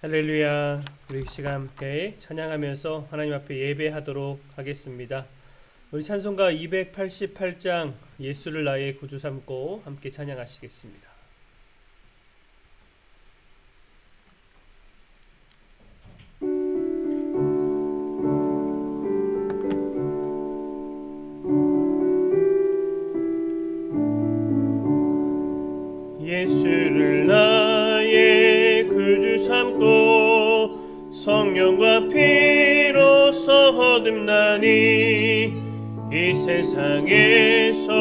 할렐루야. 우리 시간 함께 찬양하면서 하나님 앞에 예배하도록 하겠습니다. 우리 찬송가 288장 예수를 나의 구주 삼고 함께 찬양하시겠습니다. 예수를 나의 구주 삼고 성령과 피로써 거듭나니 이 세상에서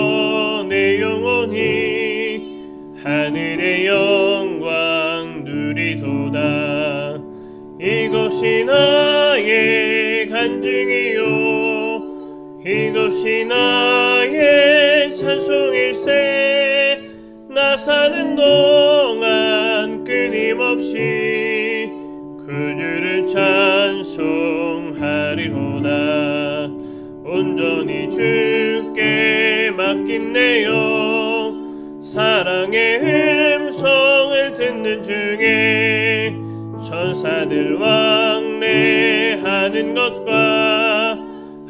내 영혼이 하늘의 영광 누리도다. 이것이 나의 간증이요 이것이 나의 찬송일세. 나 사는 동안 끊임없이 그주를 찬송하리로다. 온전히 주께 맡긴 내 영 사랑의 음성을 듣는 중에 천사들 왕래하는 것과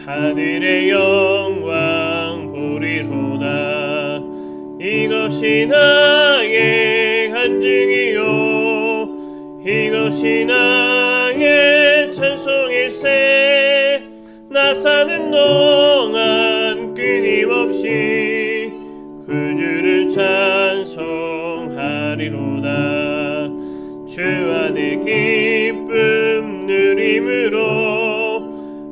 하늘의 영광 보리로다. 이것이 나의 간증이요 이것이 나의 찬송일세. 나 사는 동안 끊임없이 그주를 찬송하리로다. 주 안에 기쁨 누림으로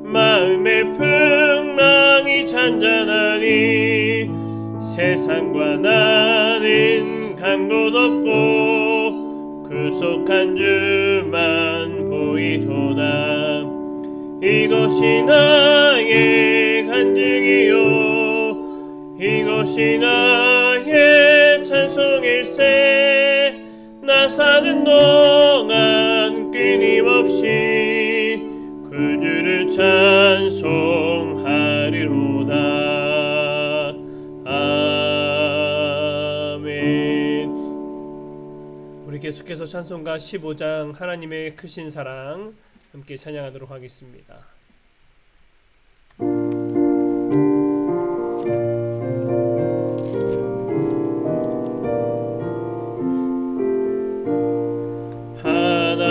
마음의 풍랑이 잔잔하니 세상과 나는 간 곳 없고 구속한 주만 보이도다. 이것이 나의 간증이요 이것이 나의 찬송일세. 나 사는 동안 끊임없이 그주를 찬송하리로다. 아멘. 우리 계속해서 찬송가 15장 하나님의 크신 사랑 함께 찬양하도록 하겠습니다.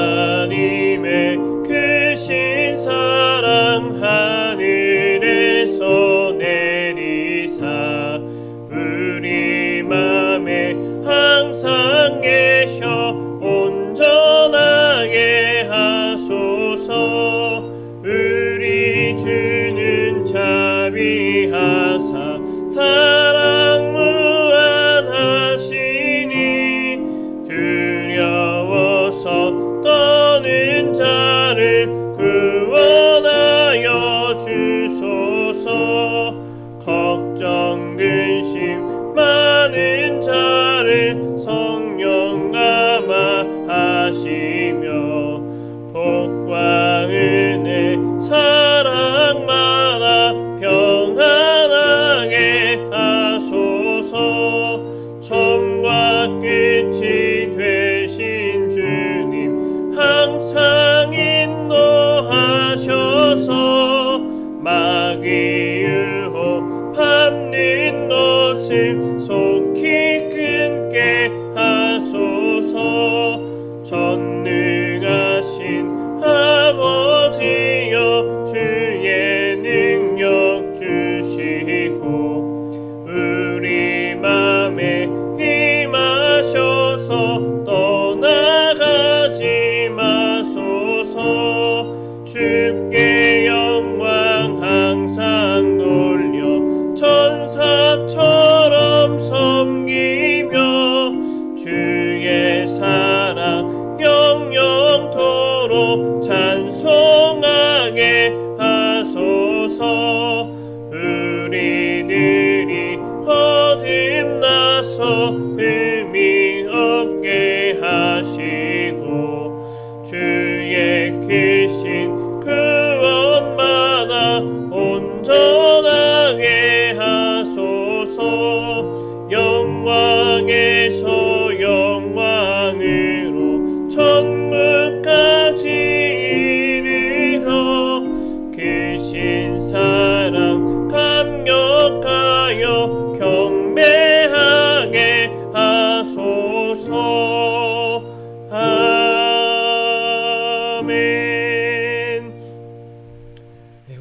하나님의 크신 사랑 하늘에서 내리사 우리 맘에 항상 계셔 온전하게 하소서. 우리 주는 자비하사 사랑 무한하시니 두려워서 떠는 자를 구원하여 주소서. 걱정 근심 많은 자를 성령 감화하시며 복과 은혜 사랑마다 평안하게 하소서. 처음과 끝이 되신 주님 항상 인도하셔서 마귀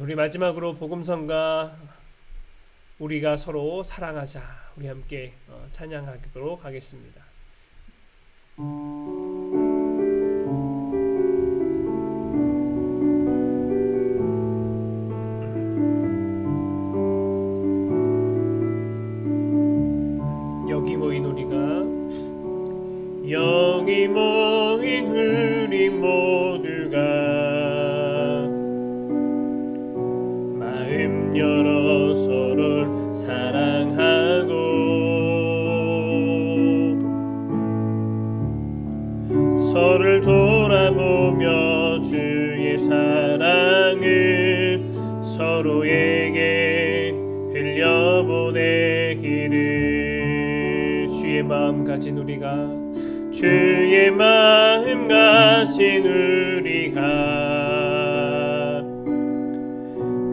우리 마지막으로 복음성가 우리가 서로 사랑하자 우리 함께 찬양하도록 하겠습니다. 여기 모인 우리 모두가 마음 열어 서로를 사랑하고 서로를 돌아보며 주의 사랑을 서로에게 흘려보내기를. 주의 마음 가진 우리가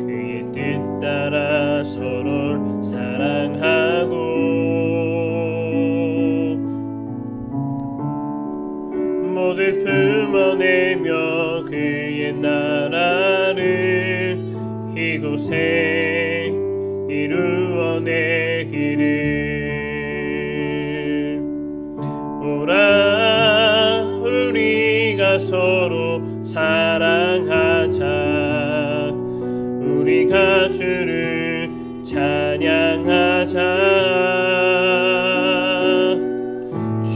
그의 뜻 따라 서로를 사랑하고 모두 품어내며 그의 나라를 이곳에 이루어내기를. 오라 우리가 서로 사랑하자 우리가 주를 찬양하자.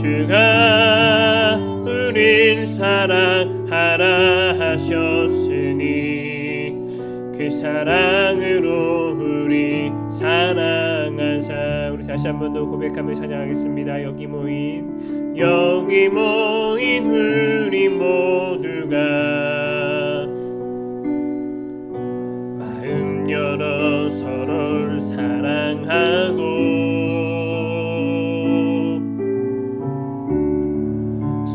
주가 우릴 사랑하라 하셨으니 그 사랑으로 우리 사랑하자. 우리 다시 한 번 더 고백하며 찬양하겠습니다. 여기 모인 우리 모두가 마음 열어 서로를 사랑하고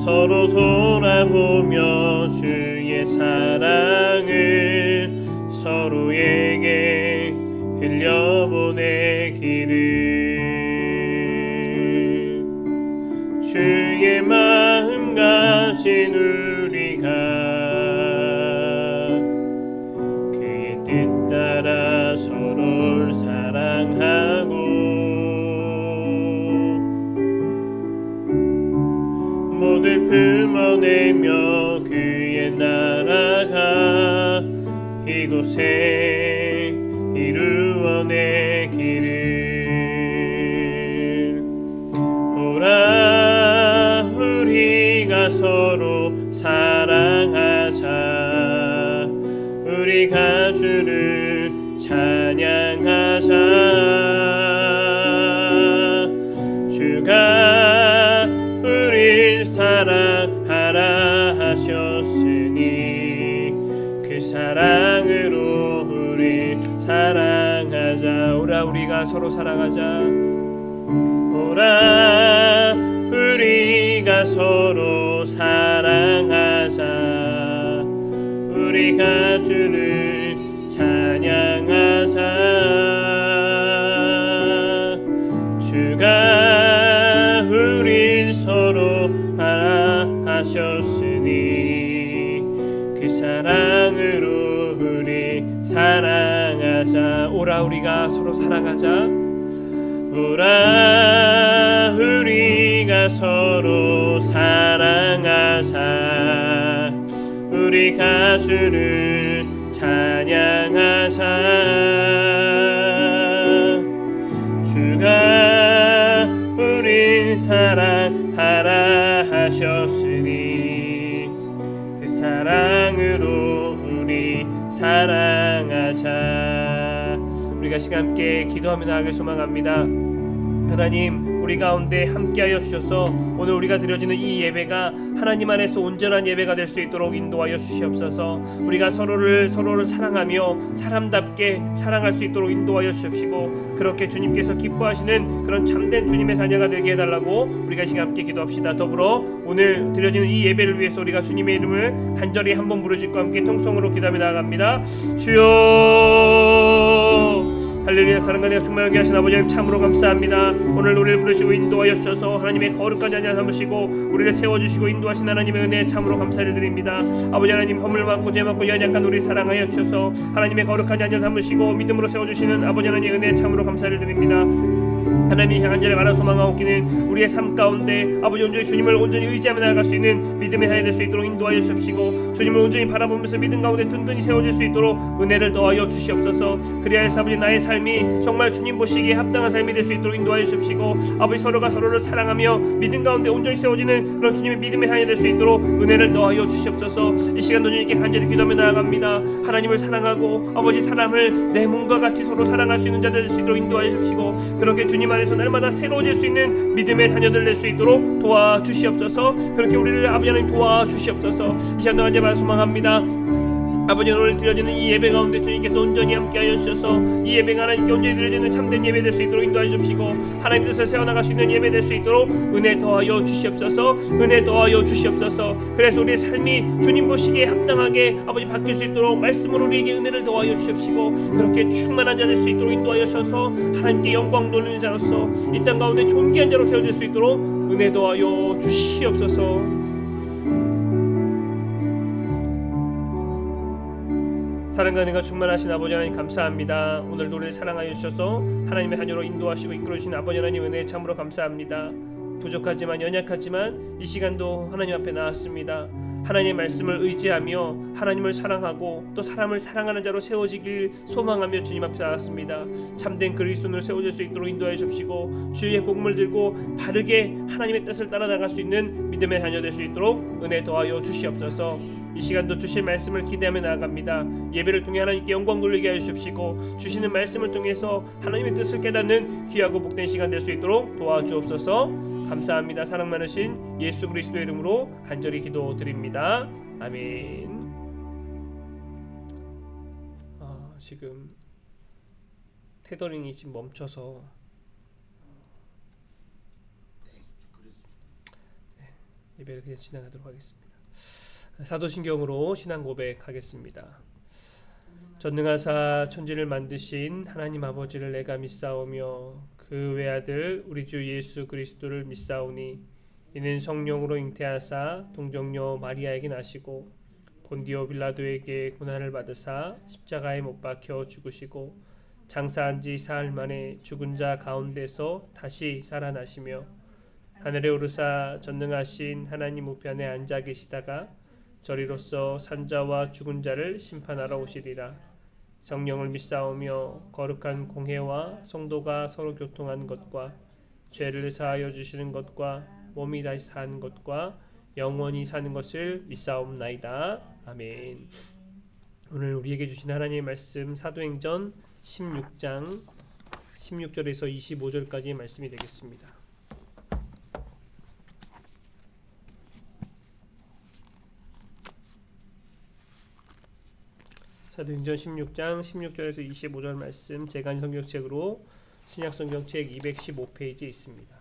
서로 돌아보며 주의 사랑을 서로에게 흘려보내기를. 주의 마음 가진 우리가 그의 뜻 따라 서로를 사랑하고 모두 품어내며 그의 나라가 이곳에 이루어내기를. 오라 우리가 서로 사랑하자 우리가 주를 찬양하자. 주가 우릴 사랑하라 하셨으니 그 사랑으로 우리 사랑하자. 오라 우리가 서로 사랑하자. 오라 우리가 서로 사랑하자 우리가 주를 찬양하자. 주가 우릴 서로 사랑하셨으니 그 사랑으로 우리 사랑하자. 오라 우리가 서로 사랑하자. 오라 우리가 서로 사랑하자 우리가 주를 찬양하자. 주가 우릴 사랑하라 하셨으니 그 사랑으로 우리 사랑하자. 우리가 시간 함께 기도하며 나아갈 소망합니다. 하나님 우리 가운데 함께하여 주셔서 오늘 우리가 드려지는 이 예배가 하나님 안에서 온전한 예배가 될 수 있도록 인도하여 주시옵소서. 우리가 서로를 사랑하며 사람답게 사랑할 수 있도록 인도하여 주십시고 그렇게 주님께서 기뻐하시는 그런 참된 주님의 자녀가 되게 해달라고 우리가 시간 함께 기도합시다. 더불어 오늘 드려지는 이 예배를 위해서 우리가 주님의 이름을 간절히 한번 부르짖고 함께 통성으로 기도하며 나아갑니다. 주여 할렐루야. 사랑과 내가 충만하게 하신 아버지 하나님 참으로 감사합니다. 오늘 우리를 부르시고 인도하여 주셔서 하나님의 거룩한 자녀 삼으시고 우리를 세워주시고 인도하신 하나님의 은혜에 참으로 감사를 드립니다. 아버지 하나님, 허물 많고 죄 많고 연약한 우리 사랑하여 주셔서 하나님의 거룩한 자녀 삼으시고 믿음으로 세워주시는 아버지 하나님의 은혜에 참으로 감사를 드립니다. 하나님이 향한 자를 바라 소망하고 기는 우리의 삶 가운데 아버지 온전히 주님을 온전히 의지하며 나아갈 수 있는 믿음의 하나 될 수 있도록 인도하여 주시옵시고 주님을 온전히 바라보면서 믿음 가운데 든든히 세워질 수 있도록 은혜를 더하여 주시옵소서. 그리하여서 아버지 나의 삶이 정말 주님 보시기에 합당한 삶이 될 수 있도록 인도하여 주시옵시고 아버지 서로가 서로를 사랑하며 믿음 가운데 온전히 세워지는 그런 주님의 믿음의 하나 될 수 있도록 은혜를 더하여 주시옵소서. 이 시간도 주님께 간절히 기도하며 나아갑니다. 하나님을 사랑하고 아버지 사람을 내 몸과 같이 서로 사랑할 수 있는 자들 될 수 있도록 인도하여 주시고 그렇게 주님 안에서 날마다 새로워질 수 있는 믿음의 자녀들 될 수 있도록 도와주시옵소서. 그렇게 우리를 아버지 하나님 도와주시옵소서. 이 시간도 간절히 소망합니다. 아버지 오늘 드려지는 이 예배 가운데 주님께서 온전히 함께하여 주셔서 이 예배가 하나님께 온전히 드려지는 참된 예배 될 수 있도록 인도하여 주시고 하나님 뜻을 세워나갈 수 있는 예배 될 수 있도록 은혜 더하여 주시옵소서. 은혜 더하여 주시옵소서. 그래서 우리의 삶이 주님 보시기에 합당하게 아버지 바뀔 수 있도록 말씀으로 우리에게 은혜를 더하여 주시옵시고 그렇게 충만한 자 될 수 있도록 인도하여 주셔서 하나님께 영광 돌리는 자로서 이 땅 가운데 존귀한 자로 세워질 수 있도록 은혜 더하여 주시옵소서. 사랑과 은혜가 충만하신 아버지 하나님 감사합니다. 오늘도 우리를 사랑하여 주셔서 하나님의 자녀로 인도하시고 이끌어주신 아버지 하나님 은혜에 참으로 감사합니다. 부족하지만 연약하지만 이 시간도 하나님 앞에 나왔습니다. 하나님의 말씀을 의지하며 하나님을 사랑하고 또 사람을 사랑하는 자로 세워지길 소망하며 주님 앞에 나왔습니다. 참된 그리스도인으로 세워질 수 있도록 인도하여 주시고 주의 복음을 들고 바르게 하나님의 뜻을 따라 나갈 수 있는 믿음의 자녀 될 수 있도록 은혜 더하여 주시옵소서. 이 시간도 주실 말씀을 기대하며 나아갑니다. 예배를 통해 하나님께 영광 돌리게 하여 주십시고 주시는 말씀을 통해서 하나님의 뜻을 깨닫는 귀하고 복된 시간 될 수 있도록 도와주옵소서. 감사합니다. 사랑 많으신 예수 그리스도의 이름으로 간절히 기도드립니다. 아멘. 지금 테더링이 지금 멈춰서 예배를 그냥 진행하도록 하겠습니다. 사도신경으로 신앙 고백하겠습니다. 전능하사 천지를 만드신 하나님 아버지를 내가 믿사오며 그 외아들 우리 주 예수 그리스도를 믿사오니 이는 성령으로 잉태하사 동정녀 마리아에게 나시고 본디오 빌라도에게 고난을 받으사 십자가에 못 박혀 죽으시고 장사한 지 사흘 만에 죽은 자 가운데서 다시 살아나시며 하늘에 오르사 전능하신 하나님 우편에 앉아 계시다가 저리로서 산자와 죽은 자를 심판하러 오시리라. 성령을 믿사오며 거룩한 공회와 성도가 서로 교통한 것과 죄를 사하여 주시는 것과 몸이 다시 사는 것과 영원히 사는 것을 믿사옵나이다. 아멘. 오늘 우리에게 주신 하나님의 말씀 사도행전 16장 16절에서 25절까지의 말씀이 되겠습니다. 사도행전 16장 16절에서 25절 말씀 제간 성경책으로 신약 성경책 215페이지에 있습니다.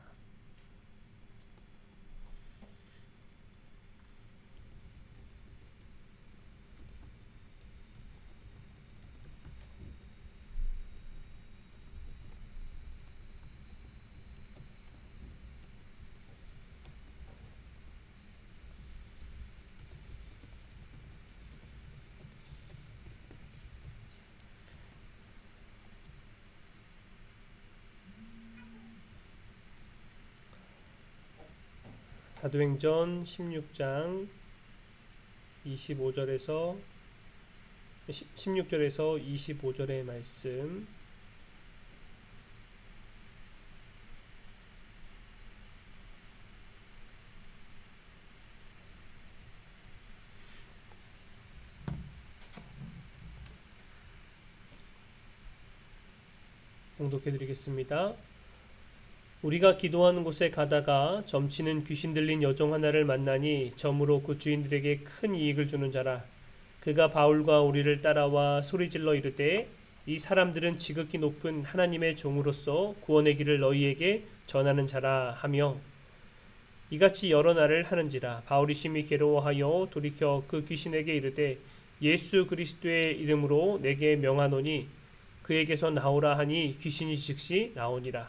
사도행전 16장 16절에서 25절의 말씀 봉독해 드리겠습니다. 우리가 기도하는 곳에 가다가 점치는 귀신 들린 여종 하나를 만나니 점으로 그 주인들에게 큰 이익을 주는 자라. 그가 바울과 우리를 따라와 소리질러 이르되 이 사람들은 지극히 높은 하나님의 종으로서 구원의 길을 너희에게 전하는 자라 하며 이같이 여러 날을 하는지라. 바울이 심히 괴로워하여 돌이켜 그 귀신에게 이르되 예수 그리스도의 이름으로 내게 명하노니 그에게서 나오라 하니 귀신이 즉시 나오니라.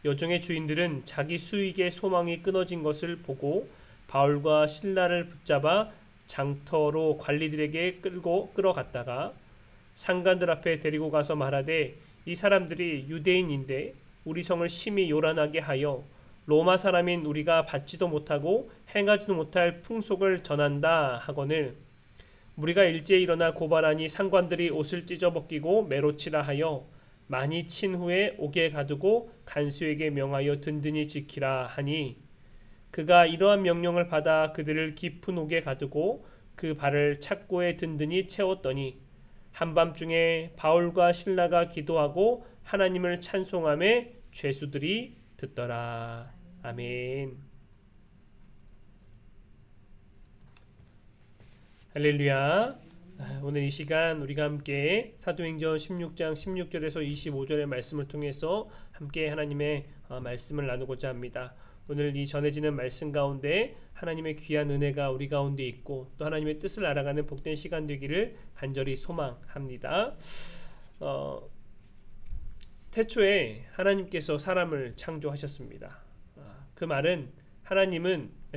여종의 주인들은 자기 수익의 소망이 끊어진 것을 보고 바울과 실라를 붙잡아 장터로 관리들에게 끌어갔다가 상관들 앞에 데리고 가서 말하되, 이 사람들이 유대인인데 우리 성을 심히 요란하게 하여 로마 사람인 우리가 받지도 못하고 행하지도 못할 풍속을 전한다 하거늘 우리가 일제히 일어나 고발하니 상관들이 옷을 찢어 벗기고 매로 치라 하여 많이 친 후에 옥에 가두고 간수에게 명하여 든든히 지키라 하니, 그가 이러한 명령을 받아 그들을 깊은 옥에 가두고 그 발을 착고에 든든히 채웠더니 한밤중에 바울과 실라가 기도하고 하나님을 찬송하며 죄수들이 듣더라. 아멘. 할렐루야. 오늘 이 시간 우리가 함께 사도행전 16장 16절에서 25절의 말씀을 통해서 함께 하나님의 말씀을 나누고자 합니다. 오늘 이 전해지는 말씀 가운데 하나님의 귀한 은혜가 우리 가운데 있고 또 하나님의 뜻을 알아가는 복된 시간 되기를 간절히 소망합니다. 태초에 하나님께서 사람을 창조하셨습니다. 그 말은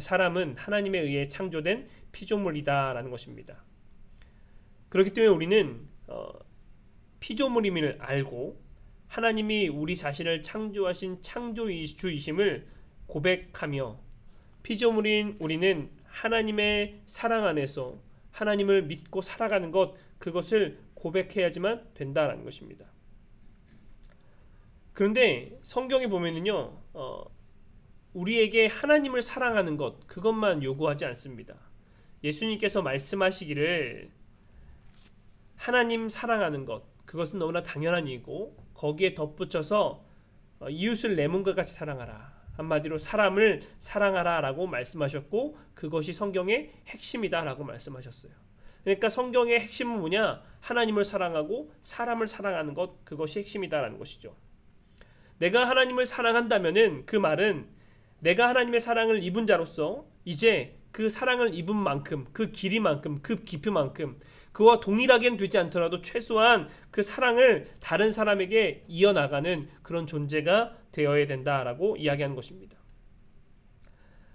사람은 하나님에 의해 창조된 피조물이다 라는 것입니다. 그렇기 때문에 우리는 피조물임을 알고 하나님이 우리 자신을 창조하신 창조주이심을 고백하며 피조물인 우리는 하나님의 사랑 안에서 하나님을 믿고 살아가는 것, 그것을 고백해야지만 된다라는 것입니다. 그런데 성경에 보면은요, 우리에게 하나님을 사랑하는 것, 그것만 요구하지 않습니다. 예수님께서 말씀하시기를 하나님 사랑하는 것, 그것은 너무나 당연한 일이고 거기에 덧붙여서 이웃을 내 몸과 같이 사랑하라, 한마디로 사람을 사랑하라 라고 말씀하셨고, 그것이 성경의 핵심이다 라고 말씀하셨어요. 그러니까 성경의 핵심은 뭐냐? 하나님을 사랑하고 사람을 사랑하는 것, 그것이 핵심이다 라는 것이죠. 내가 하나님을 사랑한다면은 그 말은 내가 하나님의 사랑을 입은 자로서 이제 그 사랑을 입은 만큼, 그 길이만큼, 그 깊이만큼 그와 동일하게는 되지 않더라도 최소한 그 사랑을 다른 사람에게 이어나가는 그런 존재가 되어야 된다라고 이야기하는 것입니다.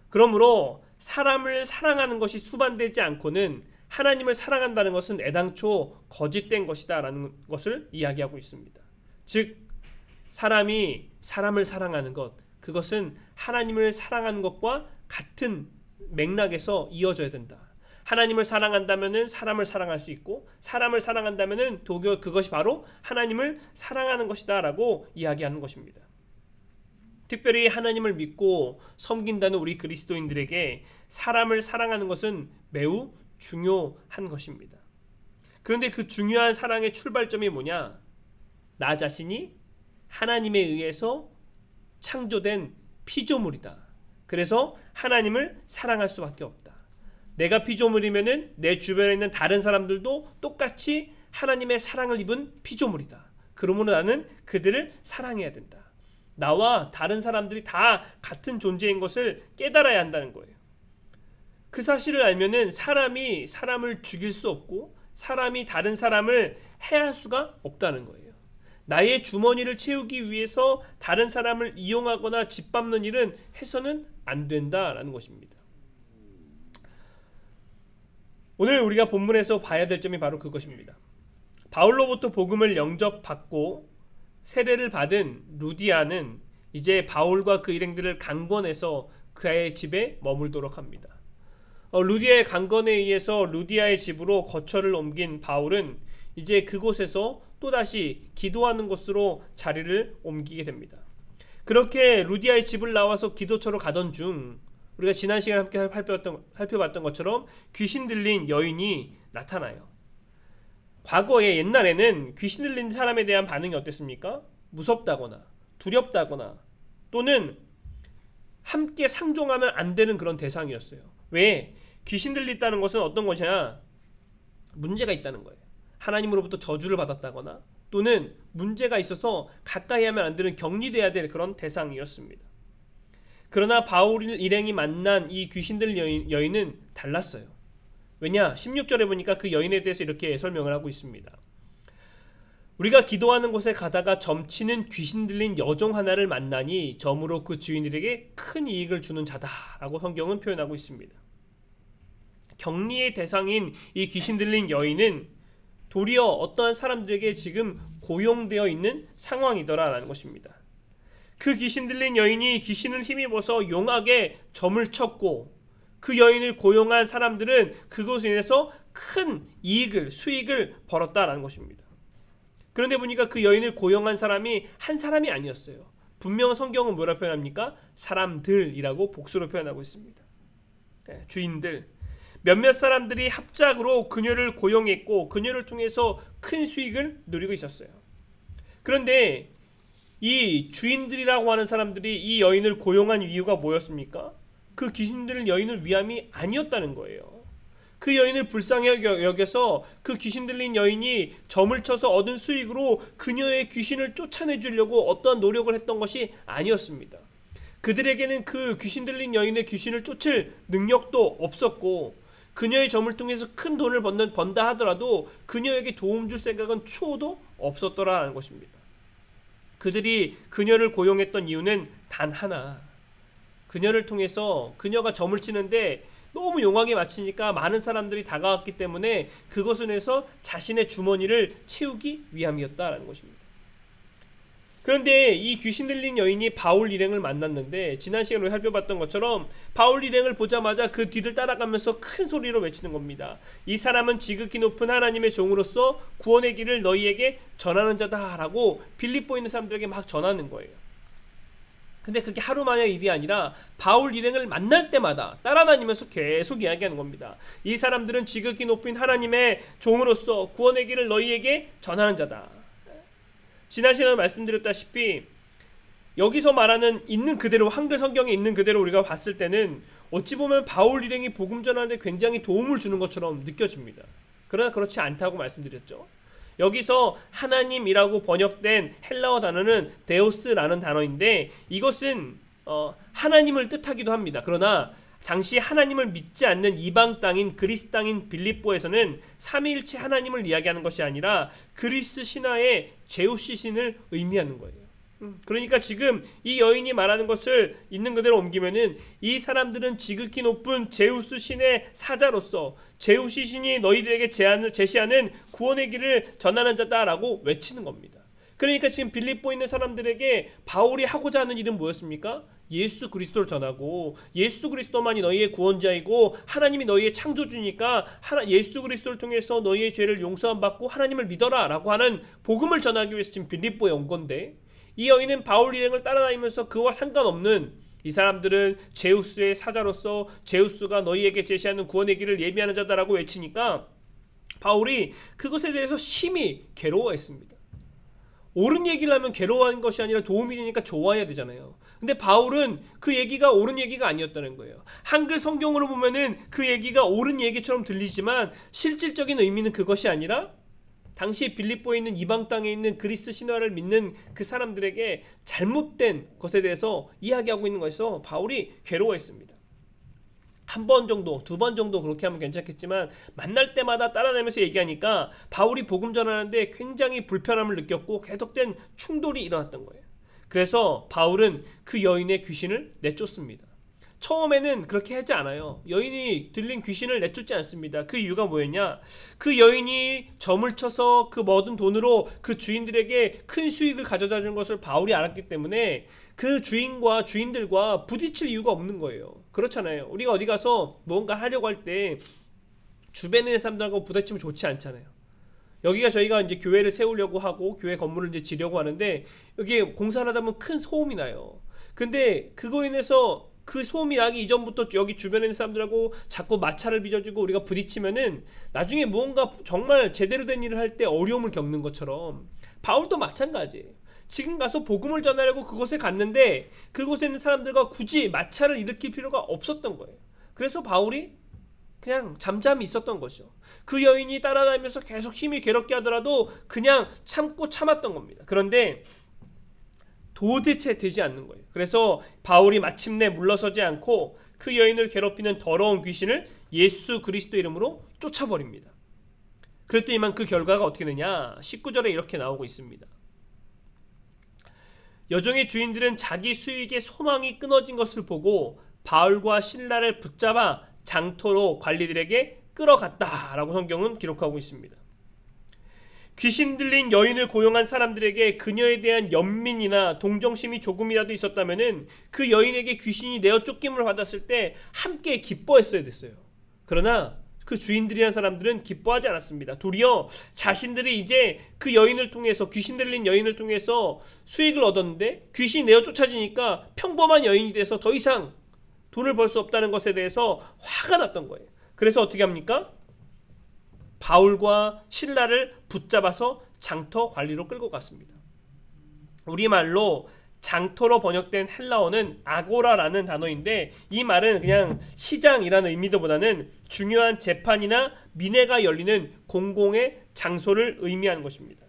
그러므로 사람을 사랑하는 것이 수반되지 않고는 하나님을 사랑한다는 것은 애당초 거짓된 것이다 라는 것을 이야기하고 있습니다. 즉 사람이 사람을 사랑하는 것, 그것은 하나님을 사랑하는 것과 같은 맥락에서 이어져야 된다. 하나님을 사랑한다면은 사람을 사랑할 수 있고, 사람을 사랑한다면은 도교 그것이 바로 하나님을 사랑하는 것이다라고 이야기하는 것입니다. 특별히 하나님을 믿고 섬긴다는 우리 그리스도인들에게 사람을 사랑하는 것은 매우 중요한 것입니다. 그런데 그 중요한 사랑의 출발점이 뭐냐? 나 자신이 하나님에 의해서 창조된 피조물이다. 그래서 하나님을 사랑할 수밖에 없다. 내가 피조물이면은 내 주변에 있는 다른 사람들도 똑같이 하나님의 사랑을 입은 피조물이다. 그러므로 나는 그들을 사랑해야 된다. 나와 다른 사람들이 다 같은 존재인 것을 깨달아야 한다는 거예요. 그 사실을 알면은 사람이 사람을 죽일 수 없고 사람이 다른 사람을 해할 수가 없다는 거예요. 나의 주머니를 채우기 위해서 다른 사람을 이용하거나 짓밟는 일은 해서는 안 된다라는 것입니다. 오늘 우리가 본문에서 봐야 될 점이 바로 그것입니다. 바울로부터 복음을 영접받고 세례를 받은 루디아는 이제 바울과 그 일행들을 강권해서 그의 집에 머물도록 합니다. 루디아의 강권에 의해서 루디아의 집으로 거처를 옮긴 바울은 이제 그곳에서 또다시 기도하는 곳으로 자리를 옮기게 됩니다. 그렇게 루디아의 집을 나와서 기도처로 가던 중 우리가 지난 시간에 함께 살펴봤던 것처럼 귀신 들린 여인이 나타나요. 과거에 옛날에는 귀신 들린 사람에 대한 반응이 어땠습니까? 무섭다거나 두렵다거나 또는 함께 상종하면 안 되는 그런 대상이었어요. 왜? 귀신 들렸다는 것은 어떤 것이냐? 문제가 있다는 거예요. 하나님으로부터 저주를 받았다거나 또는 문제가 있어서 가까이 하면 안 되는, 격리돼야 될 그런 대상이었습니다. 그러나 바울 일행이 만난 이 귀신 들린 여인은 달랐어요. 왜냐? 16절에 보니까 그 여인에 대해서 이렇게 설명을 하고 있습니다. 우리가 기도하는 곳에 가다가 점치는 귀신 들린 여종 하나를 만나니 점으로 그 주인들에게 큰 이익을 주는 자다라고 성경은 표현하고 있습니다. 격리의 대상인 이 귀신 들린 여인은 도리어 어떠한 사람들에게 지금 고용되어 있는 상황이더라라는 것입니다. 그 귀신 들린 여인이 귀신을 힘입어서 용하게 점을 쳤고 그 여인을 고용한 사람들은 그것으로 인해서 큰 수익을 벌었다라는 것입니다. 그런데 보니까 그 여인을 고용한 사람이 한 사람이 아니었어요. 분명 성경은 뭐라 표현합니까? 사람들이라고 복수로 표현하고 있습니다. 주인들. 몇몇 사람들이 합작으로 그녀를 고용했고 그녀를 통해서 큰 수익을 누리고 있었어요. 그런데 이 주인들이라고 하는 사람들이 이 여인을 고용한 이유가 뭐였습니까? 그 귀신 들린 여인을 위함이 아니었다는 거예요. 그 여인을 불쌍히 여겨서 그 귀신 들린 여인이 점을 쳐서 얻은 수익으로 그녀의 귀신을 쫓아내주려고 어떠한 노력을 했던 것이 아니었습니다. 그들에게는 그 귀신 들린 여인의 귀신을 쫓을 능력도 없었고 그녀의 점을 통해서 큰 돈을 번다 하더라도 그녀에게 도움 줄 생각은 초도 없었더라라는 것입니다. 그들이 그녀를 고용했던 이유는 단 하나. 그녀를 통해서 그녀가 점을 치는데 너무 용하게 맞히니까 많은 사람들이 다가왔기 때문에 그것을 해서 자신의 주머니를 채우기 위함이었다라는 것입니다. 그런데 이 귀신 들린 여인이 바울 일행을 만났는데 지난 시간에 살펴봤던 것처럼 바울 일행을 보자마자 그 뒤를 따라가면서 큰 소리로 외치는 겁니다. 이 사람은 지극히 높은 하나님의 종으로서 구원의 길을 너희에게 전하는 자다라고 빌립보에 있는 사람들에게 막 전하는 거예요. 근데 그게 하루 만의 일이 아니라 바울 일행을 만날 때마다 따라다니면서 계속 이야기하는 겁니다. 이 사람들은 지극히 높은 하나님의 종으로서 구원의 길을 너희에게 전하는 자다. 지난 시간에 말씀드렸다시피 여기서 말하는 있는 그대로 한글 성경에 있는 그대로 우리가 봤을 때는 어찌 보면 바울 일행이 복음 전하는데 굉장히 도움을 주는 것처럼 느껴집니다. 그러나 그렇지 않다고 말씀드렸죠. 여기서 하나님이라고 번역된 헬라어 단어는 데오스라는 단어인데 이것은 하나님을 뜻하기도 합니다. 그러나 당시 하나님을 믿지 않는 이방 땅인 그리스 땅인 빌립보에서는 삼위일체 하나님을 이야기하는 것이 아니라 그리스 신화의 제우스 신을 의미하는 거예요. 그러니까 지금 이 여인이 말하는 것을 있는 그대로 옮기면은 이 사람들은 지극히 높은 제우스 신의 사자로서 제우스 신이 너희들에게 제시하는 구원의 길을 전하는 자다라고 외치는 겁니다. 그러니까 지금 빌립보에 있는 사람들에게 바울이 하고자 하는 일은 뭐였습니까? 예수 그리스도를 전하고 예수 그리스도만이 너희의 구원자이고 하나님이 너희의 창조주니까 예수 그리스도를 통해서 너희의 죄를 용서함 받고 하나님을 믿어라 라고 하는 복음을 전하기 위해서 지금 빌립보에 온 건데 이 여인은 바울 일행을 따라다니면서 그와 상관없는 이 사람들은 제우스의 사자로서 제우스가 너희에게 제시하는 구원의 길을 예비하는 자다라고 외치니까 바울이 그것에 대해서 심히 괴로워했습니다. 옳은 얘기를 하면 괴로워하는 것이 아니라 도움이 되니까 좋아해야 되잖아요. 근데 바울은 그 얘기가 옳은 얘기가 아니었다는 거예요. 한글 성경으로 보면은 그 얘기가 옳은 얘기처럼 들리지만 실질적인 의미는 그것이 아니라 당시 빌립보에 있는 이방 땅에 있는 그리스 신화를 믿는 그 사람들에게 잘못된 것에 대해서 이야기하고 있는 것에서 바울이 괴로워했습니다. 한 번 정도, 두 번 정도 그렇게 하면 괜찮겠지만 만날 때마다 따라다니면서 얘기하니까 바울이 복음 전하는데 굉장히 불편함을 느꼈고 계속된 충돌이 일어났던 거예요. 그래서 바울은 그 여인의 귀신을 내쫓습니다. 처음에는 그렇게 하지 않아요. 여인이 들린 귀신을 내쫓지 않습니다. 그 이유가 뭐였냐? 그 여인이 점을 쳐서 그 얻은 돈으로 그 주인들에게 큰 수익을 가져다 준 것을 바울이 알았기 때문에 그 주인들과 부딪힐 이유가 없는 거예요. 그렇잖아요. 우리가 어디 가서 뭔가 하려고 할 때 주변에 있는 사람들하고 부딪히면 좋지 않잖아요. 여기가 저희가 이제 교회를 세우려고 하고 교회 건물을 이제 지려고 하는데 여기에 공사를 하다 보면 큰 소음이 나요. 근데 그거 인해서 그 소음이 나기 이전부터 여기 주변에 있는 사람들하고 자꾸 마찰을 빚어주고 우리가 부딪히면은 나중에 무언가 정말 제대로 된 일을 할 때 어려움을 겪는 것처럼 바울도 마찬가지예요. 지금 가서 복음을 전하려고 그곳에 갔는데 그곳에 있는 사람들과 굳이 마찰을 일으킬 필요가 없었던 거예요. 그래서 바울이 그냥 잠잠히 있었던 것이죠. 그 여인이 따라다니면서 계속 힘이 괴롭게 하더라도 그냥 참고 참았던 겁니다. 그런데 도대체 되지 않는 거예요. 그래서 바울이 마침내 물러서지 않고 그 여인을 괴롭히는 더러운 귀신을 예수 그리스도 이름으로 쫓아버립니다. 그랬더니만 그 결과가 어떻게 되냐? 19절에 이렇게 나오고 있습니다. 여종의 주인들은 자기 수익의 소망이 끊어진 것을 보고 바울과 실라를 붙잡아 장터로 관리들에게 끌어갔다 라고 성경은 기록하고 있습니다. 귀신 들린 여인을 고용한 사람들에게 그녀에 대한 연민이나 동정심이 조금이라도 있었다면 그 여인에게 귀신이 내어 쫓김을 받았을 때 함께 기뻐했어야 됐어요. 그러나 그 주인들이란 사람들은 기뻐하지 않았습니다. 도리어 자신들이 이제 그 여인을 통해서, 귀신 들린 여인을 통해서 수익을 얻었는데 귀신이 내어 쫓아지니까 평범한 여인이 돼서 더 이상 돈을 벌 수 없다는 것에 대해서 화가 났던 거예요. 그래서 어떻게 합니까? 바울과 실라를 붙잡아서 장터 관리로 끌고 갔습니다. 우리말로 장터로 번역된 헬라어는 아고라라는 단어인데, 이 말은 그냥 시장이라는 의미보다는 중요한 재판이나 민회가 열리는 공공의 장소를 의미하는 것입니다.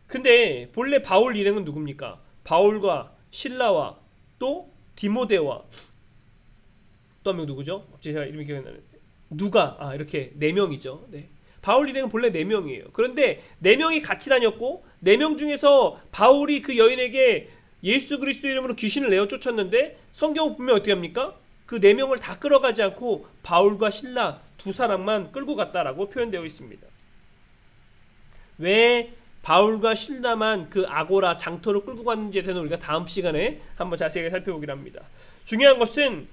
근데 본래 바울 일행은 누굽니까? 바울과 실라와 또 디모데와 또 한 명 누구죠? 제가 이름이 기억이 나는데 누가? 이렇게 4명이죠. 네. 바울 일행은 본래 4명이에요. 그런데 4명이 같이 다녔고 4명 중에서 바울이 그 여인에게 예수 그리스도 이름으로 귀신을 내어 쫓았는데 성경은 분명히 어떻게 합니까? 그 4명을 다 끌어가지 않고 바울과 실라 2사람만 끌고 갔다라고 표현되어 있습니다. 왜 바울과 실라만 그 아고라 장터로 끌고 갔는지에 대해서 우리가 다음 시간에 한번 자세하게 살펴보기로 합니다. 중요한 것은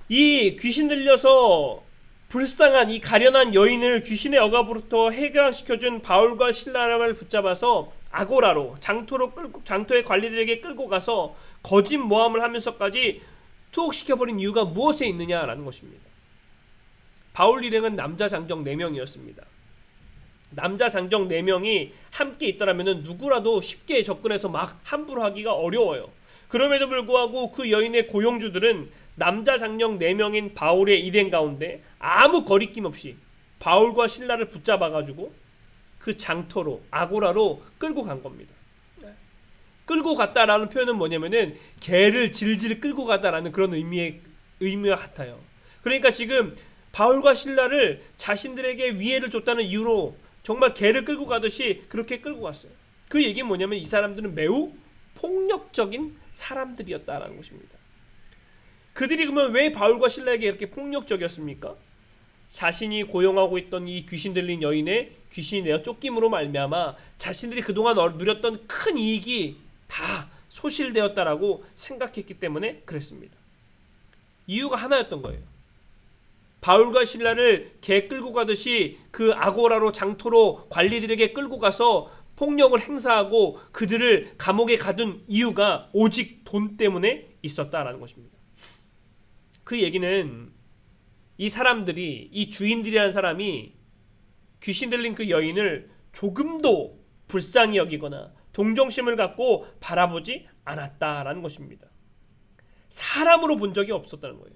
이 귀신 들려서 불쌍한 이 가련한 여인을 귀신의 억압으로부터 해결시켜준 바울과 실라를 붙잡아서 아고라로 장터의 관리들에게 끌고 가서 거짓 모함을 하면서까지 투옥시켜버린 이유가 무엇에 있느냐라는 것입니다. 바울 일행은 남자 장정 4명이었습니다. 남자 장정 4명이 함께 있더라면 누구라도 쉽게 접근해서 막 함부로 하기가 어려워요. 그럼에도 불구하고 그 여인의 고용주들은 남자 장정 4명인 바울의 일행 가운데 아무 거리낌 없이 바울과 실라를 붙잡아가지고 그 장터로, 아고라로 끌고 간 겁니다. 끌고 갔다라는 표현은 뭐냐면은 개를 질질 끌고 가다라는 그런 의미와 같아요. 그러니까 지금 바울과 실라를 자신들에게 위해를 줬다는 이유로 정말 개를 끌고 가듯이 그렇게 끌고 갔어요. 그 얘기는 뭐냐면 이 사람들은 매우 폭력적인 사람들이었다라는 것입니다. 그들이 그러면 왜 바울과 실라에게 이렇게 폭력적이었습니까? 자신이 고용하고 있던 이 귀신 들린 여인의 귀신이 내어 쫓김으로 말미암아 자신들이 그동안 누렸던 큰 이익이 다 소실되었다라고 생각했기 때문에 그랬습니다. 이유가 하나였던 거예요. 바울과 실라를 개 끌고 가듯이 그 아고라로 장터로 관리들에게 끌고 가서 폭력을 행사하고 그들을 감옥에 가둔 이유가 오직 돈 때문에 있었다라는 것입니다. 그 얘기는 이 사람들이, 이 주인들이라는 사람이 귀신 들린 그 여인을 조금도 불쌍히 여기거나 동정심을 갖고 바라보지 않았다라는 것입니다. 사람으로 본 적이 없었다는 거예요.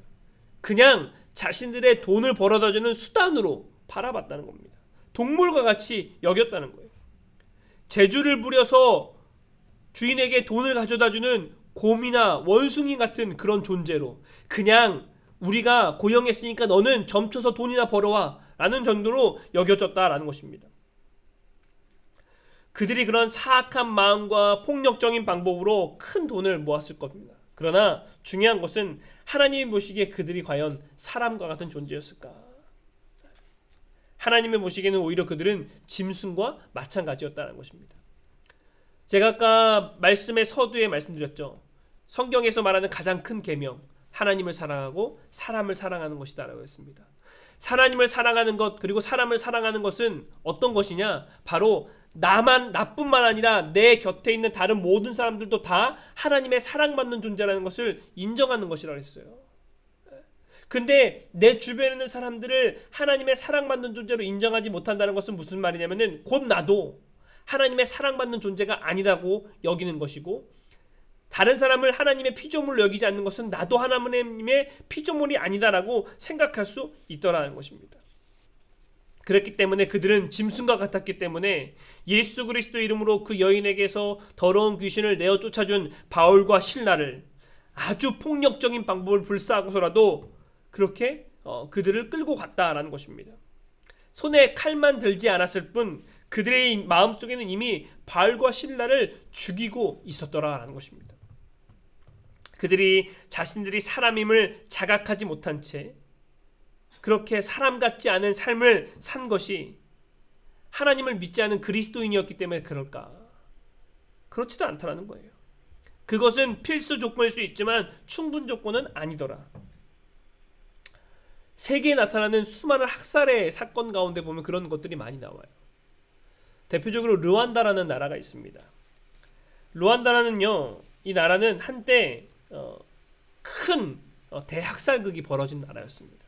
그냥 자신들의 돈을 벌어다주는 수단으로 바라봤다는 겁니다. 동물과 같이 여겼다는 거예요. 재주를 부려서 주인에게 돈을 가져다주는 곰이나 원숭이 같은 그런 존재로, 그냥 우리가 고용했으니까 너는 점쳐서 돈이나 벌어와 라는 정도로 여겨졌다라는 것입니다. 그들이 그런 사악한 마음과 폭력적인 방법으로 큰 돈을 모았을 겁니다. 그러나 중요한 것은 하나님이 보시기에 그들이 과연 사람과 같은 존재였을까? 하나님이 보시기에는 오히려 그들은 짐승과 마찬가지였다는 것입니다. 제가 아까 말씀의 서두에 말씀드렸죠. 성경에서 말하는 가장 큰 계명, 하나님을 사랑하고 사람을 사랑하는 것이다 라고 했습니다. 하나님을 사랑하는 것, 그리고 사람을 사랑하는 것은 어떤 것이냐? 바로 나뿐만 아니라 내 곁에 있는 다른 모든 사람들도 다 하나님의 사랑받는 존재라는 것을 인정하는 것이라고 했어요. 근데 내 주변에 있는 사람들을 하나님의 사랑받는 존재로 인정하지 못한다는 것은 무슨 말이냐면은 곧 나도 하나님의 사랑받는 존재가 아니라고 여기는 것이고, 다른 사람을 하나님의 피조물로 여기지 않는 것은 나도 하나님의 피조물이 아니다라고 생각할 수 있더라는 것입니다. 그렇기 때문에 그들은 짐승과 같았기 때문에 예수 그리스도 이름으로 그 여인에게서 더러운 귀신을 내어 쫓아준 바울과 실라를 아주 폭력적인 방법을 불사하고서라도 그렇게 그들을 끌고 갔다라는 것입니다. 손에 칼만 들지 않았을 뿐 그들의 마음속에는 이미 바알과 신라를 죽이고 있었더라라는 것입니다. 그들이 자신들이 사람임을 자각하지 못한 채 그렇게 사람 같지 않은 삶을 산 것이 하나님을 믿지 않은 그리스도인이었기 때문에 그럴까? 그렇지도 않다라는 거예요. 그것은 필수 조건일 수 있지만 충분 조건은 아니더라. 세계에 나타나는 수많은 학살의 사건 가운데 보면 그런 것들이 많이 나와요. 대표적으로 르완다라는 나라가 있습니다. 르완다라는요, 이 나라는 한때 큰 대학살극이 벌어진 나라였습니다.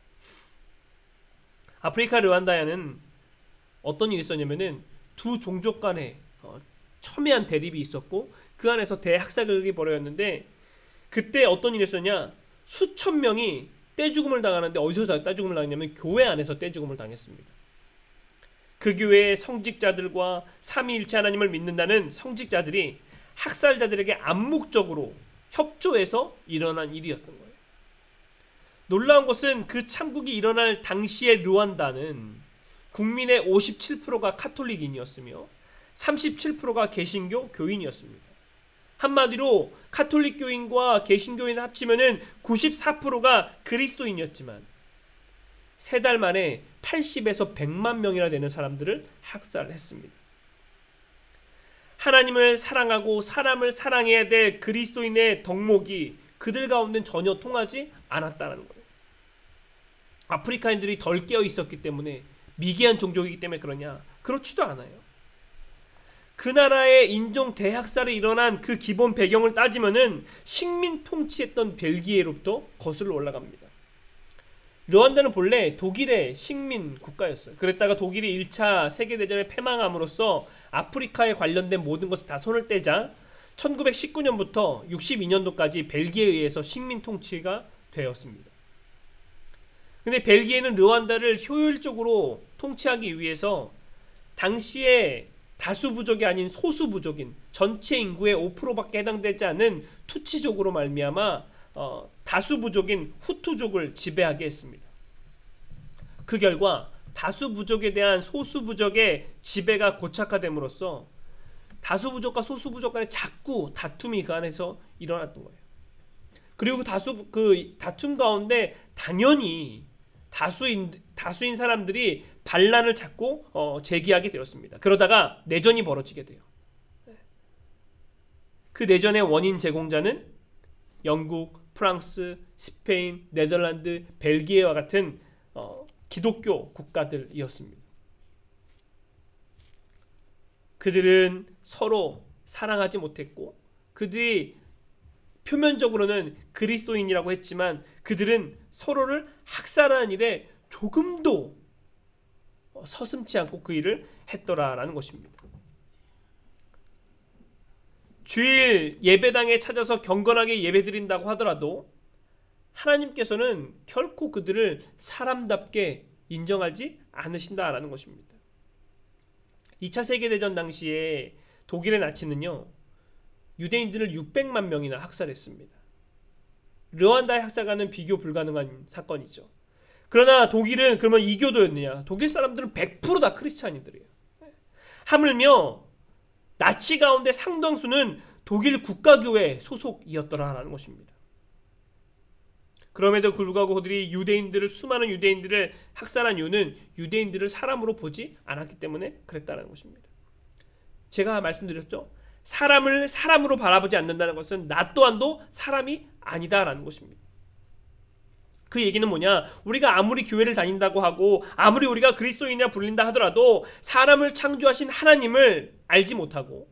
아프리카 르완다에는 어떤 일이 있었냐면은 두 종족 간에 첨예한 대립이 있었고 그 안에서 대학살극이 벌어졌는데 그때 어떤 일이 있었냐, 수천 명이 떼죽음을 당하는데 어디서 떼죽음을 당했냐면 교회 안에서 떼죽음을 당했습니다. 그 교회의 성직자들과 삼위일체 하나님을 믿는다는 성직자들이 학살자들에게 암묵적으로 협조해서 일어난 일이었던 거예요. 놀라운 것은 그 참국이 일어날 당시의 르완다는 국민의 57%가 카톨릭인이었으며 37%가 개신교 교인이었습니다. 한마디로 카톨릭 교인과 개신교인을 합치면은 94%가 그리스도인이었지만 3달 만에 80에서 100만 명이나 되는 사람들을 학살했습니다. 하나님을 사랑하고 사람을 사랑해야 될 그리스도인의 덕목이 그들 가운데는 전혀 통하지 않았다는 거예요. 아프리카인들이 덜 깨어 있었기 때문에, 미개한 종족이기 때문에 그러냐? 그렇지도 않아요. 그 나라의 인종 대학살이 일어난 그 기본 배경을 따지면은 식민 통치했던 벨기에로부터 거슬러 올라갑니다. 르완다는 본래 독일의 식민 국가였어요. 그랬다가 독일이 1차 세계대전에 패망함으로써 아프리카에 관련된 모든 것을 다 손을 떼자 1919년부터 62년도까지 벨기에에 의해서 식민 통치가 되었습니다. 근데 벨기에는 르완다를 효율적으로 통치하기 위해서 당시에 다수 부족이 아닌 소수 부족인 전체 인구의 5%밖에 해당되지 않는 투치족으로 말미암아 다수 부족인 후투족을 지배하게 했습니다. 그 결과 다수 부족에 대한 소수 부족의 지배가 고착화됨으로써 다수 부족과 소수 부족 간에 자꾸 다툼이 그 안에서 일어났던 거예요. 그리고 그 다툼 가운데 당연히 다수인 사람들이 반란을 자꾸 제기하게 되었습니다. 그러다가 내전이 벌어지게 돼요. 그 내전의 원인 제공자는 영국, 프랑스, 스페인, 네덜란드, 벨기에와 같은 기독교 국가들이었습니다. 그들은 서로 사랑하지 못했고 그들이 표면적으로는 그리스도인이라고 했지만 그들은 서로를 학살하는 일에 조금도 서슴지 않고 그 일을 했더라라는 것입니다. 주일 예배당에 찾아서 경건하게 예배드린다고 하더라도 하나님께서는 결코 그들을 사람답게 인정하지 않으신다라는 것입니다. 2차 세계대전 당시에 독일의 나치는요, 유대인들을 600만 명이나 학살했습니다. 르완다의 학살과는 비교 불가능한 사건이죠. 그러나 독일은 그러면 이교도였느냐? 독일 사람들은 100% 다 크리스찬이들이에요. 하물며 나치 가운데 상당수는 독일 국가교회 소속이었더라라는 것입니다. 그럼에도 불구하고 그들이 수많은 유대인들을 학살한 이유는 유대인들을 사람으로 보지 않았기 때문에 그랬다는 것입니다. 제가 말씀드렸죠. 사람을 사람으로 바라보지 않는다는 것은 나 또한도 사람이 아니다라는 것입니다. 그 얘기는 뭐냐? 우리가 아무리 교회를 다닌다고 하고 아무리 우리가 그리스도인이라 불린다 하더라도 사람을 창조하신 하나님을 알지 못하고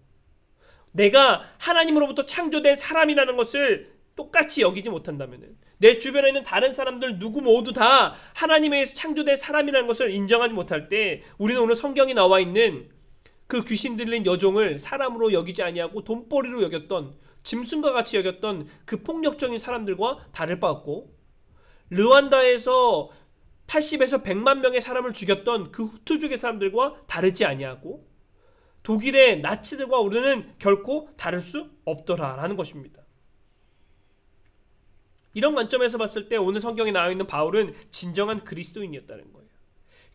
내가 하나님으로부터 창조된 사람이라는 것을 똑같이 여기지 못한다면 내 주변에 있는 다른 사람들 누구 모두 다 하나님에 의해서 창조된 사람이라는 것을 인정하지 못할 때 우리는 오늘 성경에 나와 있는 그 귀신 들린 여종을 사람으로 여기지 아니하고 돈벌이로 여겼던, 짐승과 같이 여겼던 그 폭력적인 사람들과 다를 바 없고, 르완다에서 80에서 100만 명의 사람을 죽였던 그 후투족의 사람들과 다르지 아니하고 독일의 나치들과 우리는 결코 다를 수 없더라라는 것입니다. 이런 관점에서 봤을 때 오늘 성경에 나와 있는 바울은 진정한 그리스도인이었다는 거예요.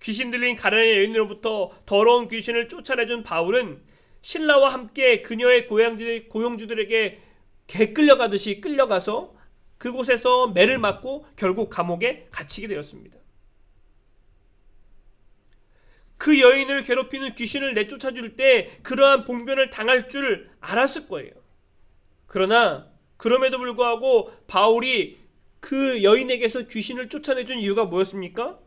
귀신 들린 가난의 여인으로부터 더러운 귀신을 쫓아내준 바울은 신라와 함께 그녀의 고용주들에게 개 끌려가듯이 끌려가서 그곳에서 매를 맞고 결국 감옥에 갇히게 되었습니다. 그 여인을 괴롭히는 귀신을 내쫓아줄 때 그러한 봉변을 당할 줄 알았을 거예요. 그러나 그럼에도 불구하고 바울이 그 여인에게서 귀신을 쫓아내준 이유가 뭐였습니까?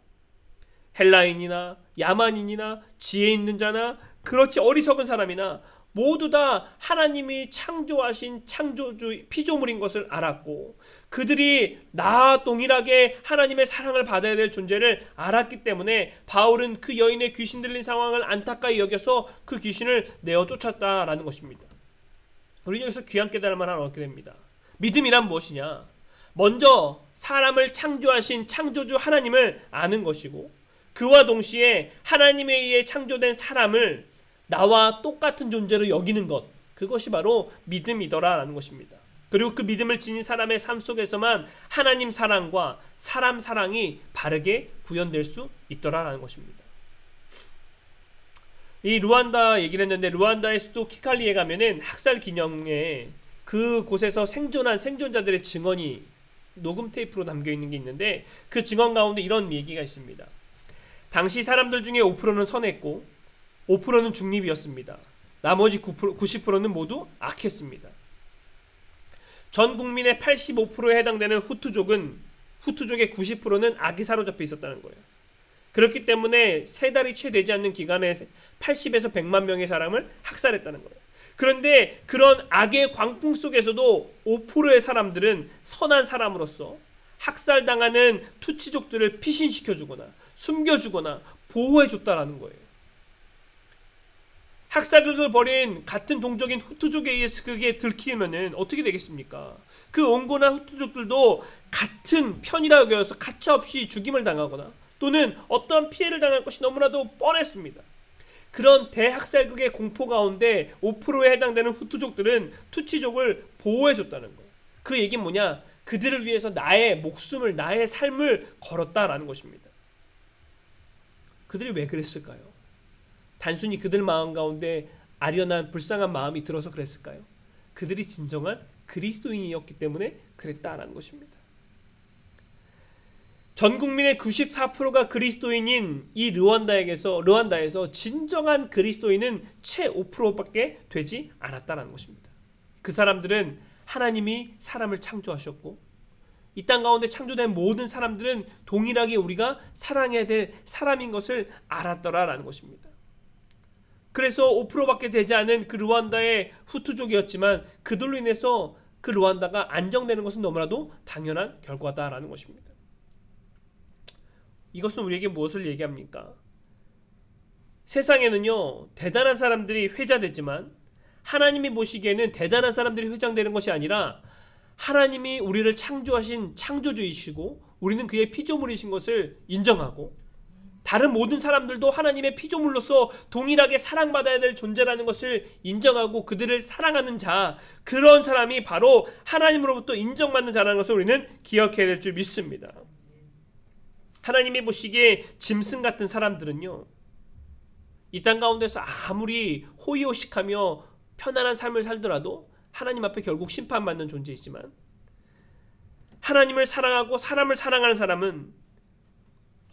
헬라인이나 야만인이나 지혜 있는 자나 그렇지 어리석은 사람이나 모두 다 하나님이 창조하신 창조주 피조물인 것을 알았고 그들이 나와 동일하게 하나님의 사랑을 받아야 될 존재를 알았기 때문에 바울은 그 여인의 귀신 들린 상황을 안타까이 여겨서 그 귀신을 내어 쫓았다라는 것입니다. 우리 여기서 귀한 깨달음을 하나 얻게 됩니다. 믿음이란 무엇이냐? 먼저 사람을 창조하신 창조주 하나님을 아는 것이고 그와 동시에 하나님에 의해 창조된 사람을 나와 똑같은 존재로 여기는 것, 그것이 바로 믿음이더라라는 것입니다. 그리고 그 믿음을 지닌 사람의 삶 속에서만 하나님 사랑과 사람 사랑이 바르게 구현될 수 있더라라는 것입니다. 이 루안다 얘기를 했는데 루안다의 수도 키칼리에 가면은 학살 기념에 그 곳에서 생존한 생존자들의 증언이 녹음 테이프로 담겨 있는 게 있는데 그 증언 가운데 이런 얘기가 있습니다. 당시 사람들 중에 5%는 선했고 5%는 중립이었습니다. 나머지 90%는 모두 악했습니다. 전 국민의 85%에 해당되는 후투족의 90%는 악이 사로잡혀 있었다는 거예요. 그렇기 때문에 3달이 채 되지 않는 기간에 80에서 100만 명의 사람을 학살했다는 거예요. 그런데 그런 악의 광풍 속에서도 5%의 사람들은 선한 사람으로서 학살당하는 투치족들을 피신시켜주거나 숨겨주거나 보호해줬다라는 거예요. 학살극을 벌인 같은 동족인 후투족에 의해서 그게 들키면은 어떻게 되겠습니까? 그 온건한 후투족들도 같은 편이라고 여겨서 가차없이 죽임을 당하거나 또는 어떠한 피해를 당할 것이 너무나도 뻔했습니다. 그런 대학살극의 공포 가운데 5%에 해당되는 후투족들은 투치족을 보호해줬다는 거예요. 그 얘기는 뭐냐? 그들을 위해서 나의 목숨을, 나의 삶을 걸었다라는 것입니다. 그들이 왜 그랬을까요? 단순히 그들 마음 가운데 아련한 불쌍한 마음이 들어서 그랬을까요? 그들이 진정한 그리스도인이었기 때문에 그랬다라는 것입니다. 전 국민의 94%가 그리스도인인 이 르완다에서 진정한 그리스도인은 채 5%밖에 되지 않았다는 것입니다. 그 사람들은 하나님이 사람을 창조하셨고 이 땅 가운데 창조된 모든 사람들은 동일하게 우리가 사랑해야 될 사람인 것을 알았더라라는 것입니다. 그래서 5%밖에 되지 않은 그 르완다의 후투족이었지만 그들로 인해서 그 르완다가 안정되는 것은 너무나도 당연한 결과다라는 것입니다. 이것은 우리에게 무엇을 얘기합니까? 세상에는요 대단한 사람들이 회자되지만 하나님이 보시기에는 대단한 사람들이 회장되는 것이 아니라 하나님이 우리를 창조하신 창조주이시고 우리는 그의 피조물이신 것을 인정하고 다른 모든 사람들도 하나님의 피조물로서 동일하게 사랑받아야 될 존재라는 것을 인정하고 그들을 사랑하는 자, 그런 사람이 바로 하나님으로부터 인정받는 자라는 것을 우리는 기억해야 될 줄 믿습니다. 하나님이 보시기에 짐승 같은 사람들은요 이 땅 가운데서 아무리 호의호식하며 편안한 삶을 살더라도 하나님 앞에 결국 심판받는 존재이지만 하나님을 사랑하고 사람을 사랑하는 사람은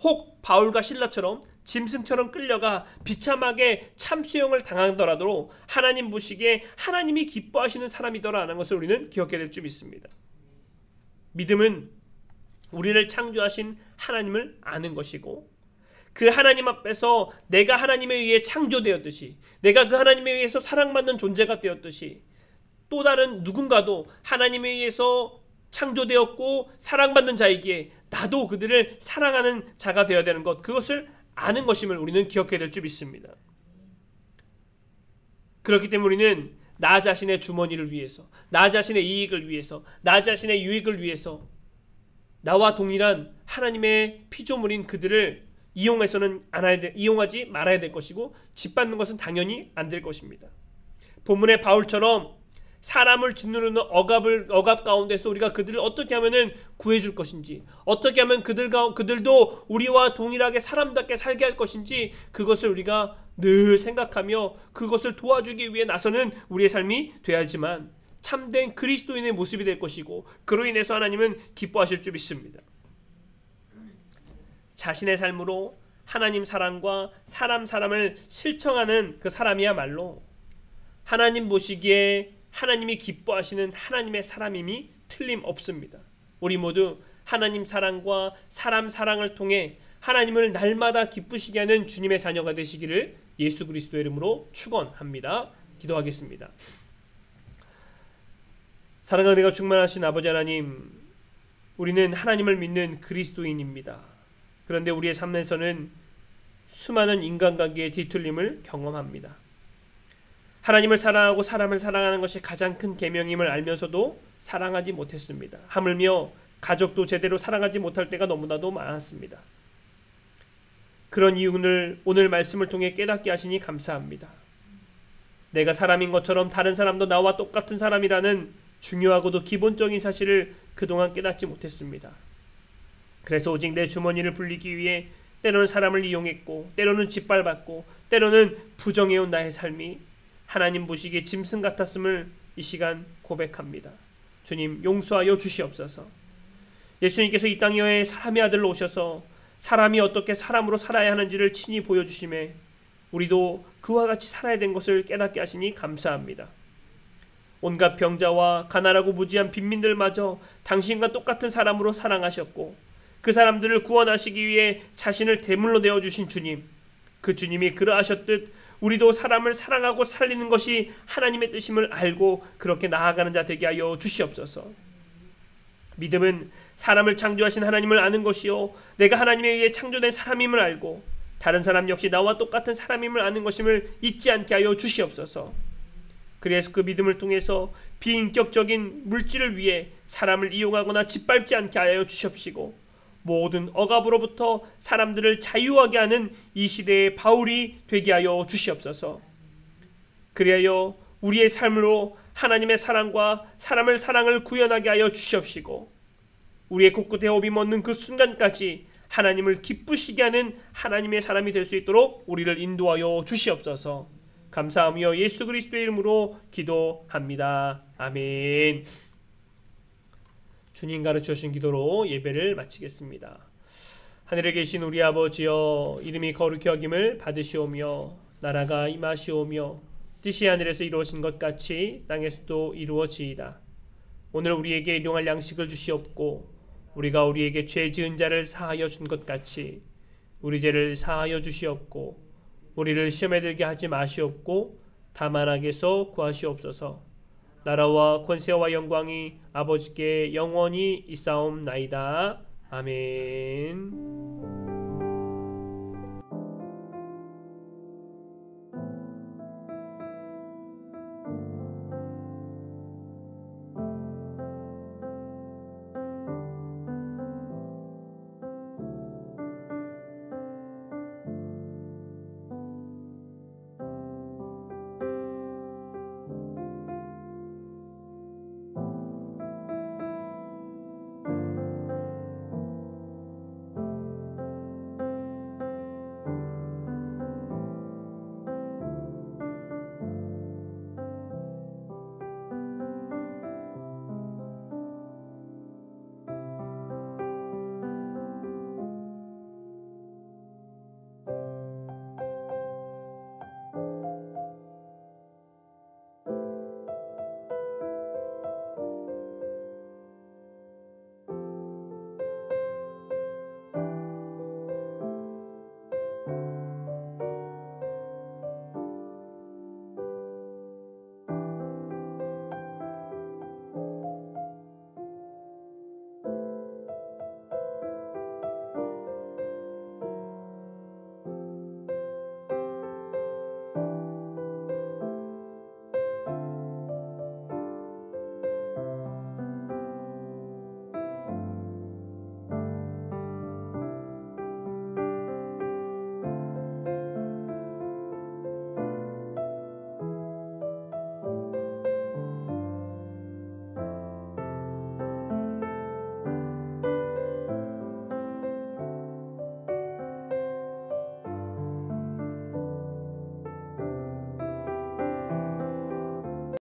혹 바울과 실라처럼 짐승처럼 끌려가 비참하게 참수형을 당하더라도 하나님 보시기에 하나님이 기뻐하시는 사람이더라라는 것을 우리는 기억해야 될 줄 믿습니다. 믿음은 우리를 창조하신 하나님을 아는 것이고 그 하나님 앞에서 내가 하나님에 의해 창조되었듯이 내가 그 하나님에 의해서 사랑받는 존재가 되었듯이 또 다른 누군가도 하나님에 의해서 창조되었고 사랑받는 자이기에 나도 그들을 사랑하는 자가 되어야 되는 것, 그것을 아는 것임을 우리는 기억해야 될 줄 믿습니다. 그렇기 때문에 우리는 나 자신의 주머니를 위해서, 나 자신의 이익을 위해서, 나 자신의 유익을 위해서 나와 동일한 하나님의 피조물인 그들을 이용하지 말아야 될 것이고 짓밟는 것은 당연히 안 될 것입니다. 본문의 바울처럼 사람을 짓누르는 억압 가운데서 우리가 그들을 어떻게 하면은 구해줄 것인지, 어떻게 하면 그들도 우리와 동일하게 사람답게 살게 할 것인지, 그것을 우리가 늘 생각하며 그것을 도와주기 위해 나서는 우리의 삶이 돼야지만 참된 그리스도인의 모습이 될 것이고, 그로 인해서 하나님은 기뻐하실 줄 믿습니다. 자신의 삶으로 하나님 사랑과 사람을 실천하는 그 사람이야말로 하나님 보시기에 하나님이 기뻐하시는 하나님의 사람임이 틀림없습니다. 우리 모두 하나님 사랑과 사랑을 통해 하나님을 날마다 기쁘시게 하는 주님의 자녀가 되시기를 예수 그리스도의 이름으로 축원합니다. 기도하겠습니다. 사랑과 은혜가 충만하신 아버지 하나님, 우리는 하나님을 믿는 그리스도인입니다. 그런데 우리의 삶에서는 수많은 인간관계의 뒤틀림을 경험합니다. 하나님을 사랑하고 사람을 사랑하는 것이 가장 큰 계명임을 알면서도 사랑하지 못했습니다. 하물며 가족도 제대로 사랑하지 못할 때가 너무나도 많았습니다. 그런 이유를 오늘 말씀을 통해 깨닫게 하시니 감사합니다. 내가 사람인 것처럼 다른 사람도 나와 똑같은 사람이라는 중요하고도 기본적인 사실을 그동안 깨닫지 못했습니다. 그래서 오직 내 주머니를 불리기 위해 때로는 사람을 이용했고, 때로는 짓밟았고, 때로는 부정해온 나의 삶이 하나님 보시기에 짐승 같았음을 이 시간 고백합니다. 주님, 용서하여 주시옵소서. 예수님께서 이 땅에 사람의 아들로 오셔서 사람이 어떻게 사람으로 살아야 하는지를 친히 보여주심에 우리도 그와 같이 살아야 된 것을 깨닫게 하시니 감사합니다. 온갖 병자와 가난하고 무지한 빈민들마저 당신과 똑같은 사람으로 사랑하셨고, 그 사람들을 구원하시기 위해 자신을 제물로 내어주신 주님, 그 주님이 그러하셨듯 우리도 사람을 사랑하고 살리는 것이 하나님의 뜻임을 알고 그렇게 나아가는 자 되게 하여 주시옵소서. 믿음은 사람을 창조하신 하나님을 아는 것이요, 내가 하나님에 의해 창조된 사람임을 알고 다른 사람 역시 나와 똑같은 사람임을 아는 것임을 잊지 않게 하여 주시옵소서. 그래서 그 믿음을 통해서 비인격적인 물질을 위해 사람을 이용하거나 짓밟지 않게 하여 주시옵시고, 모든 억압으로부터 사람들을 자유하게 하는 이 시대의 바울이 되게 하여 주시옵소서. 그리하여 우리의 삶으로 하나님의 사랑과 사랑을 구현하게 하여 주시옵시고, 우리의 곳곳에 호흡이 멎는 그 순간까지 하나님을 기쁘시게 하는 하나님의 사람이 될 수 있도록 우리를 인도하여 주시옵소서. 감사하며 예수 그리스도의 이름으로 기도합니다. 아멘. 주님 가르쳐 주신 기도로 예배를 마치겠습니다. 하늘에 계신 우리 아버지여, 이름이 거룩히 여김을 받으시오며 나라가 임하시오며 뜻이 하늘에서 이루어진 것 같이 땅에서도 이루어지이다. 오늘 우리에게 일용할 양식을 주시옵고, 우리가 우리에게 죄 지은 자를 사하여 준 것 같이 우리 죄를 사하여 주시옵고, 우리를 시험에 들게 하지 마시옵고 다만 악에서 구하시옵소서. 나라와 권세와 영광이 아버지께 영원히 있사옵나이다. 아멘.